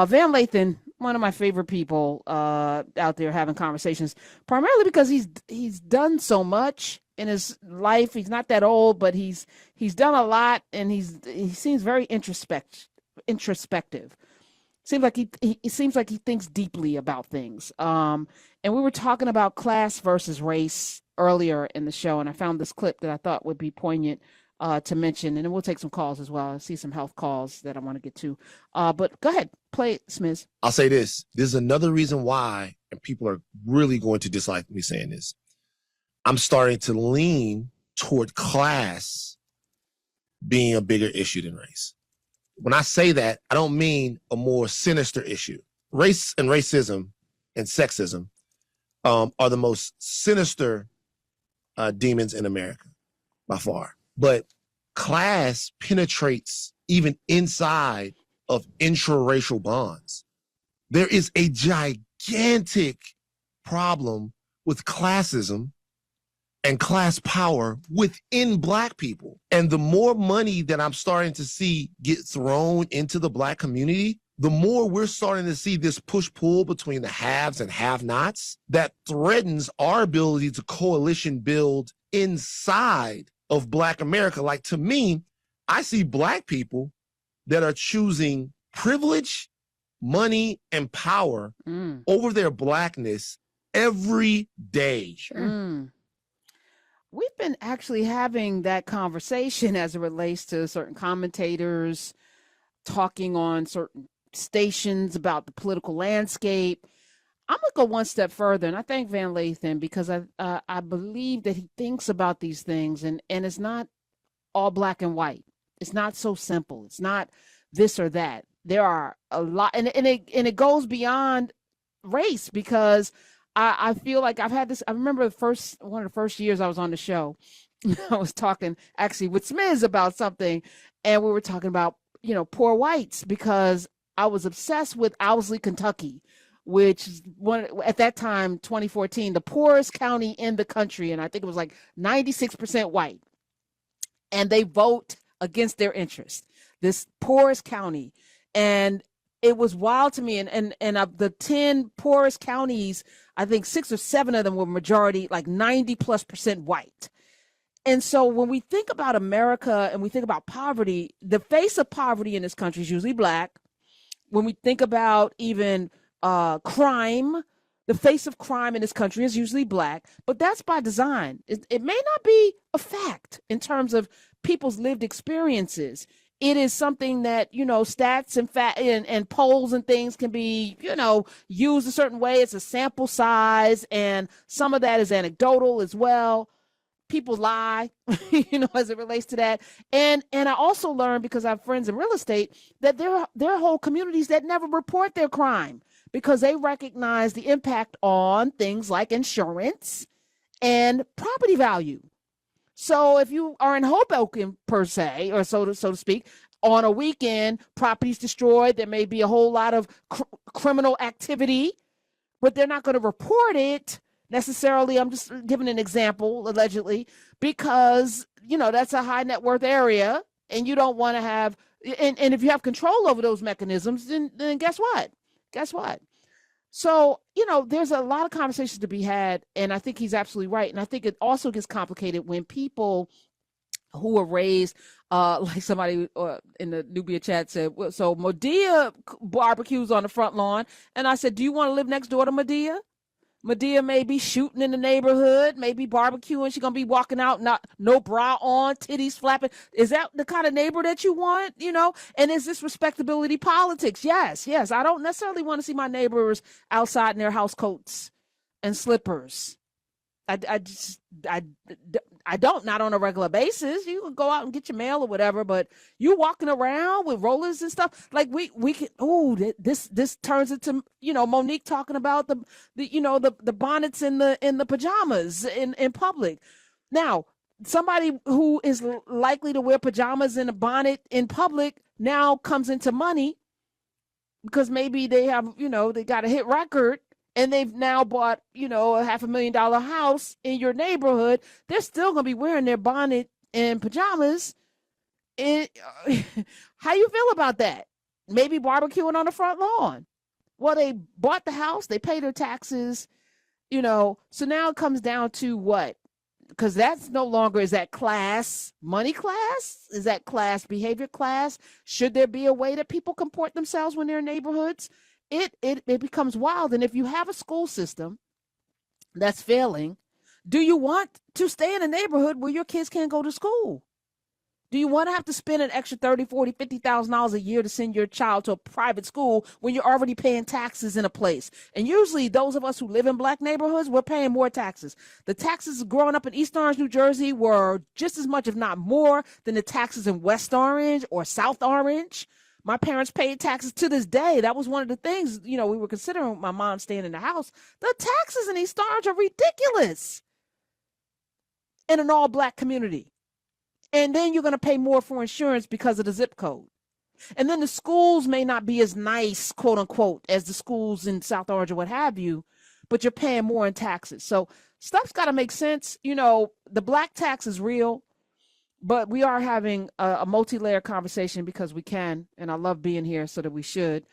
Van Lathan, one of my favorite people out there having conversations, primarily because he's done so much in his life. He's not that old, but he's done a lot, and he seems very introspective. Seems like he seems like he thinks deeply about things. And we were talking about class versus race earlier in the show, and I found this clip that I thought would be poignant to mention, and then we'll take some calls as well. I see some health calls that I want to get to. But go ahead, play it, Smiz. I'll say this. This is another reason why, and people are really going to dislike me saying this, I'm starting to lean toward class being a bigger issue than race. When I say that, I don't mean a more sinister issue. Race and racism and sexism are the most sinister demons in America by far. But class penetrates even inside of intraracial bonds. There is a gigantic problem with classism and class power within Black people. And the more money that I'm starting to see get thrown into the Black community, the more we're starting to see this push-pull between the haves and have-nots that threatens our ability to coalition build inside of Black America. Like, to me, I see Black people that are choosing privilege, money, and power over their Blackness every day. Sure. We've been actually having that conversation as it relates to certain commentators talking on certain stations about the political landscape. I'm going to go one step further, and I thank Van Lathan because I believe that he thinks about these things, and it's not all black and white. It's not so simple. It's not this or that. There are a lot, and it goes beyond race, because I feel like I've had this. I remember one of the first years I was on the show, I was talking actually with Smiz about something, and we were talking about, poor whites, because I was obsessed with Owsley, Kentucky, which is at that time, 2014, the poorest county in the country, and I think it was like 96% white, and they vote against their interest. This poorest county, and it was wild to me. And of the 10 poorest counties, I think 6 or 7 of them were majority, like 90+% white. And so when we think about America and we think about poverty, the face of poverty in this country is usually Black. When we think about even crime, the face of crime in this country is usually Black, but that's by design. It may not be a fact in terms of people's lived experiences. It is something that, stats and polls and things can be, used a certain way. It's a sample size, and some of that is anecdotal as well. People lie, as it relates to that. And I also learned, because I have friends in real estate, that there are whole communities that never report their crime because they recognize the impact on things like insurance and property value. So if you are in Hoboken, per se, or so to speak, on a weekend, property's destroyed, there may be a whole lot of criminal activity, but they're not going to report it necessarily. I'm just giving an example, allegedly, because, that's a high net worth area, and you don't want to have, and if you have control over those mechanisms, then guess what? So, there's a lot of conversations to be had, and I think he's absolutely right. And I think it also gets complicated when people who are raised, like somebody in the Nubia chat said, so Medea barbecues on the front lawn. And I said, do you want to live next door to Medea? Medea may be shooting in the neighborhood, maybe barbecuing. She's going to be walking out, no bra on, titties flapping. Is that the kind of neighbor that you want, And is this respectability politics? Yes. I don't necessarily want to see my neighbors outside in their house coats and slippers. I don't, not on a regular basis. You can go out and get your mail or whatever, but you walking around with rollers and stuff, like we can, this turns into, Monique talking about the bonnets in the pajamas in public. Now, somebody who is likely to wear pajamas and a bonnet in public now comes into money because maybe they have, they got a hit record, and they've now bought, a $500,000 house in your neighborhood. They're still going to be wearing their bonnet and pajamas. How you feel about that? maybe barbecuing on the front lawn. Well, they bought the house, they pay their taxes, so now it comes down to what? Because that's no longer, is that class, money class? Is that class, behavior class? Should there be a way that people comport themselves when they're in neighborhoods? It becomes wild. And if you have a school system that's failing, do you want to stay in a neighborhood where your kids can't go to school? Do you want to have to spend an extra $30,000, $40,000, $50,000 a year to send your child to a private school when you're already paying taxes in a place? And usually those of us who live in black neighborhoods, we're paying more taxes. The taxes growing up in East Orange, New Jersey were just as much, if not more, than the taxes in West Orange or South Orange. My parents paid taxes to this day. That was one of the things, we were considering with my mom staying in the house. The taxes in East Orange are ridiculous in an all black community. And then you're going to pay more for insurance because of the zip code. And then the schools may not be as nice, quote unquote, as the schools in South Orange or what have you, but you're paying more in taxes. So stuff's got to make sense. The black tax is real, but we are having a multi-layered conversation because we can. And I love being here so that we should.